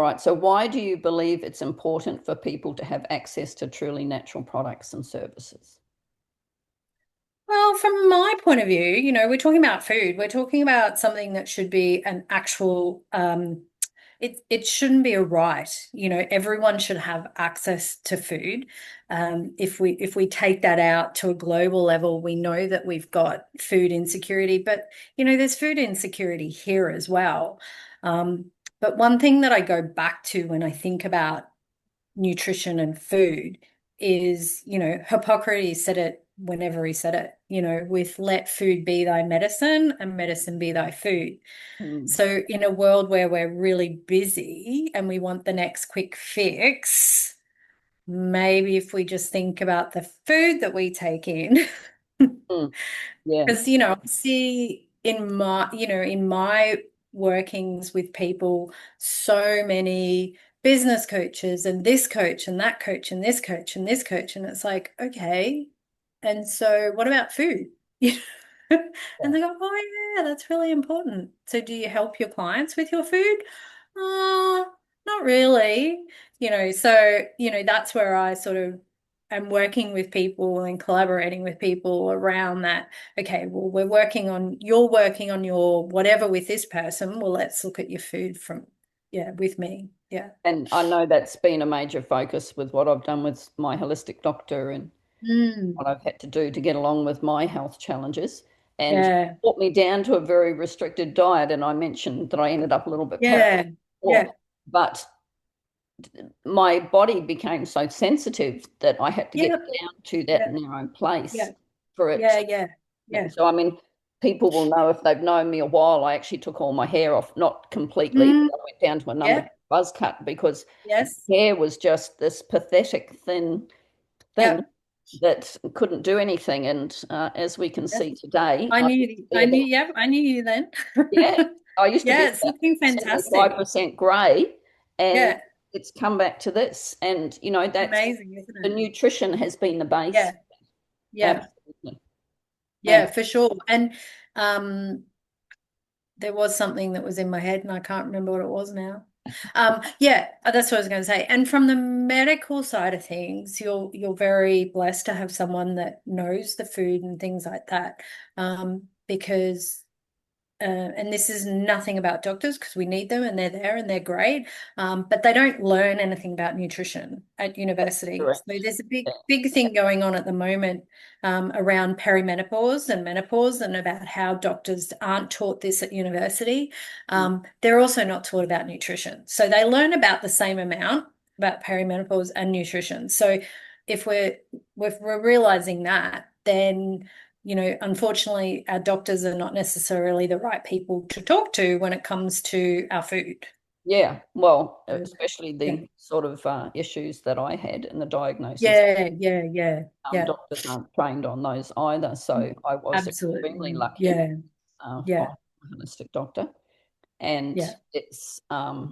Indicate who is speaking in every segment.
Speaker 1: right. So why do you believe it's important for people to have access to truly natural products and services?
Speaker 2: Well, from my point of view, we're talking about food. We're talking about something that should be an actual, it shouldn't be a right. Everyone should have access to food. If we take that out to a global level, we know that we've got food insecurity, but there's food insecurity here as well. But one thing that I go back to when I think about nutrition and food is, Hippocrates said it whenever he said it, with let food be thy medicine and medicine be thy food.
Speaker 1: Mm.
Speaker 2: So in a world where we're really busy and we want the next quick fix, maybe if we just think about the food that we take in,
Speaker 1: Mm. Yeah.
Speaker 2: because, I see in my workings with people, so many business coaches and this coach and that coach and this coach and this coach. And it's like, okay. And so what about food? And they go, oh yeah, that's really important. So do you help your clients with your food? Uh, Not really. That's where I sort of am working with people and collaborating with people around that. Okay, well, you're working on your whatever with this person. Well, let's look at your food with me. Yeah.
Speaker 1: And I know that's been a major focus with what I've done with my holistic doctor and
Speaker 2: Mm,
Speaker 1: what I've had to do to get along with my health challenges. And
Speaker 2: yeah.
Speaker 1: brought me down to a very restricted diet. And I mentioned that I ended up a little bit
Speaker 2: Yeah. Yeah.
Speaker 1: poor, but my body became so sensitive that I had to get
Speaker 2: Yeah.
Speaker 1: down to that
Speaker 2: Yeah.
Speaker 1: narrow place
Speaker 2: Yeah.
Speaker 1: for it.
Speaker 2: Yeah. Yeah. Yeah.
Speaker 1: So, I mean, people will know if they've known me a while, I actually took all my hair off, not completely,
Speaker 2: Mm,
Speaker 1: but I went down to a number
Speaker 2: yeah.
Speaker 1: two buzz cut because
Speaker 2: Yes.
Speaker 1: hair was just this pathetic, thin thing
Speaker 2: Yeah.
Speaker 1: that couldn't do anything. And as we can
Speaker 2: Yes.
Speaker 1: see today,
Speaker 2: I
Speaker 1: I
Speaker 2: knew
Speaker 1: used to
Speaker 2: you.
Speaker 1: be
Speaker 2: I knew,
Speaker 1: about,
Speaker 2: yeah, I knew you then.
Speaker 1: yeah, I used to be
Speaker 2: Yeah, it's
Speaker 1: about
Speaker 2: looking fantastic.
Speaker 1: 75% grey, and
Speaker 2: Yeah,
Speaker 1: it's come back to this. And, that's
Speaker 2: amazing, isn't
Speaker 1: the
Speaker 2: it?
Speaker 1: nutrition has been the base.
Speaker 2: Yeah, yeah,
Speaker 1: Absolutely.
Speaker 2: yeah,
Speaker 1: And
Speaker 2: for sure. And um, there was something that was in my head and I can't remember what it was now. Yeah, that's what I was going to say. And from the medical side of things, you're very blessed to have someone that knows the food and things like that. Because and this is nothing about doctors because we need them and they're there and they're great, but they don't learn anything about nutrition at university. So
Speaker 1: correct.
Speaker 2: there's a big,
Speaker 1: Yeah.
Speaker 2: big thing going on at the moment around perimenopause and menopause and about how doctors aren't taught this at university. They're also not taught about nutrition. So they learn about the same amount about perimenopause and nutrition. So if we're realizing that, then unfortunately, our doctors are not necessarily the right people to talk to when it comes to our food.
Speaker 1: Yeah, well,
Speaker 2: So,
Speaker 1: especially
Speaker 2: yeah,
Speaker 1: the sort of issues that I had in the diagnosis.
Speaker 2: yeah, yeah, yeah, yeah,
Speaker 1: Doctors aren't trained on those either. So I was extremely
Speaker 2: absolutely.
Speaker 1: lucky
Speaker 2: Yeah,
Speaker 1: for
Speaker 2: yeah,
Speaker 1: a holistic doctor. And
Speaker 2: yeah.
Speaker 1: it's I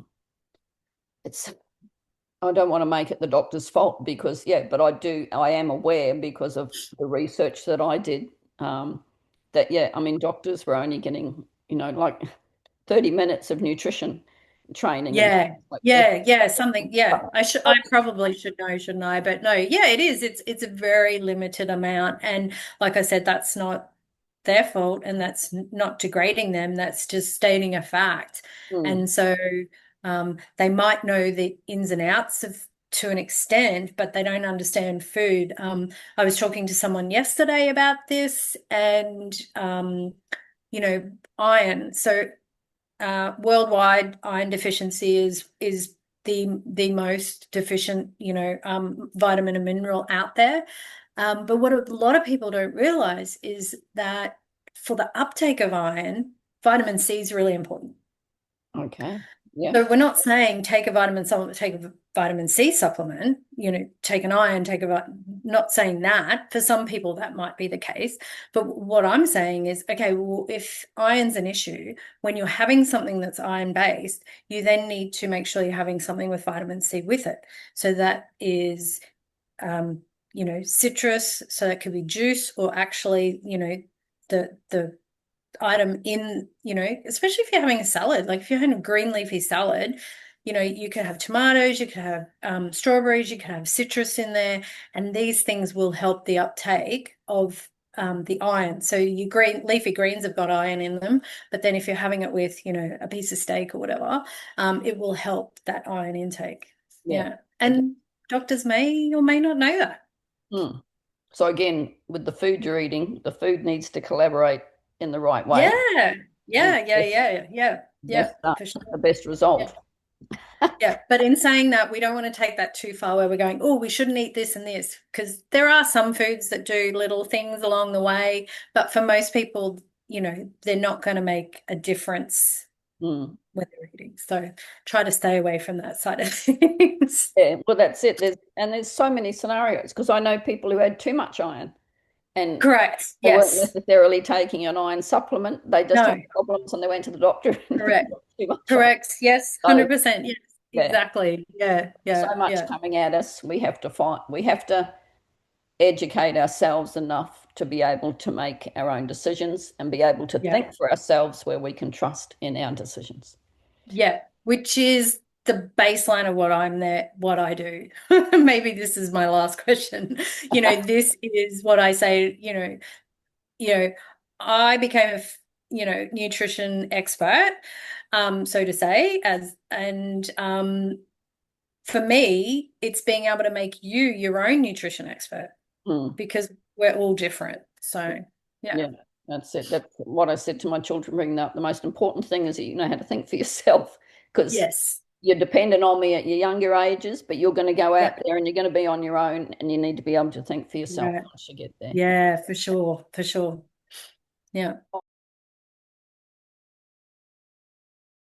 Speaker 1: don't want to make it the doctor's fault because, yeah, but I am aware because of the research that I did, that, yeah, I mean, doctors were only getting, like 30 minutes of nutrition training and
Speaker 2: Yeah,
Speaker 1: like that.
Speaker 2: yeah, yeah, something. Yeah, I probably should know, shouldn't I? But no, yeah, it is. It's a very limited amount, and like I said, that's not their fault, and that's not degrading them. That's just stating a fact.
Speaker 1: Mm.
Speaker 2: And so, they might know the ins and outs of to an extent, but they don't understand food. I was talking to someone yesterday about this, and you know, iron. So worldwide iron deficiency is the most deficient, vitamin and mineral out there. But what a lot of people don't realize is that for the uptake of iron, vitamin C is really important.
Speaker 1: Okay. Yeah.
Speaker 2: So we're not saying take a vitamin supplement, take a vitamin C supplement, take an iron, not saying that. For some people that might be the case. But what I'm saying is, okay, well, if iron's an issue, when you're having something that's iron-based, you then need to make sure you're having something with vitamin C with it. So that is citrus, so that could be juice or actually, the item in, especially if you're having a salad, like if you're having a green leafy salad, You could have tomatoes, you could have strawberries, you could have citrus in there, and these things will help the uptake of the iron. So your leafy greens have got iron in them, but then if you're having it with, a piece of steak or whatever, it will help that iron intake.
Speaker 1: Yeah.
Speaker 2: Yeah. And doctors may or may not know that.
Speaker 1: Mm. So again, with the food you're eating, the food needs to collaborate in the right way.
Speaker 2: Yeah.
Speaker 1: And
Speaker 2: Yeah, yeah, yeah, yeah, yeah, for
Speaker 1: the
Speaker 2: sure.
Speaker 1: best
Speaker 2: Yeah.
Speaker 1: result.
Speaker 2: Yeah, but in saying that, we don't want to take that too far where we're going, oh, we shouldn't eat this and this, because there are some foods that do little things along the way, but for most people, they're not going to make a difference
Speaker 1: Mm.
Speaker 2: when they're eating. So try to stay away from that side of things.
Speaker 1: Yeah, well, that's it. There's so many scenarios because I know people who had too much iron and
Speaker 2: Correct.
Speaker 1: they weren't
Speaker 2: Yes.
Speaker 1: necessarily taking an iron supplement. They just
Speaker 2: No.
Speaker 1: had problems and they went to the doctor and they
Speaker 2: Correct.
Speaker 1: got too much iron.
Speaker 2: Correct. Yes.
Speaker 1: So
Speaker 2: 100%. Yes.
Speaker 1: yeah,
Speaker 2: Exactly. Yeah.
Speaker 1: so
Speaker 2: Yeah.
Speaker 1: much
Speaker 2: Yeah.
Speaker 1: coming at us. We have to educate ourselves enough to be able to make our own decisions and be able to
Speaker 2: Yeah.
Speaker 1: think for ourselves where we can trust in our decisions.
Speaker 2: Yeah, which is the baseline of what I do. Maybe this is my last question. This is what I say, you know, I became nutrition expert, so to say, for me, it's being able to make you your own nutrition expert
Speaker 1: Mm.
Speaker 2: because we're all different. So, yeah.
Speaker 1: Yeah, that's it. That's what I said to my children bringing up. The most important thing is that you know how to think for yourself because
Speaker 2: Yes.
Speaker 1: you're dependent on me at your younger ages, but you're going to go out
Speaker 2: Yep.
Speaker 1: there and you're going to be on your own and you need to be able to think for yourself
Speaker 2: Yeah.
Speaker 1: once you get there.
Speaker 2: Yeah, for sure. For sure. Yeah.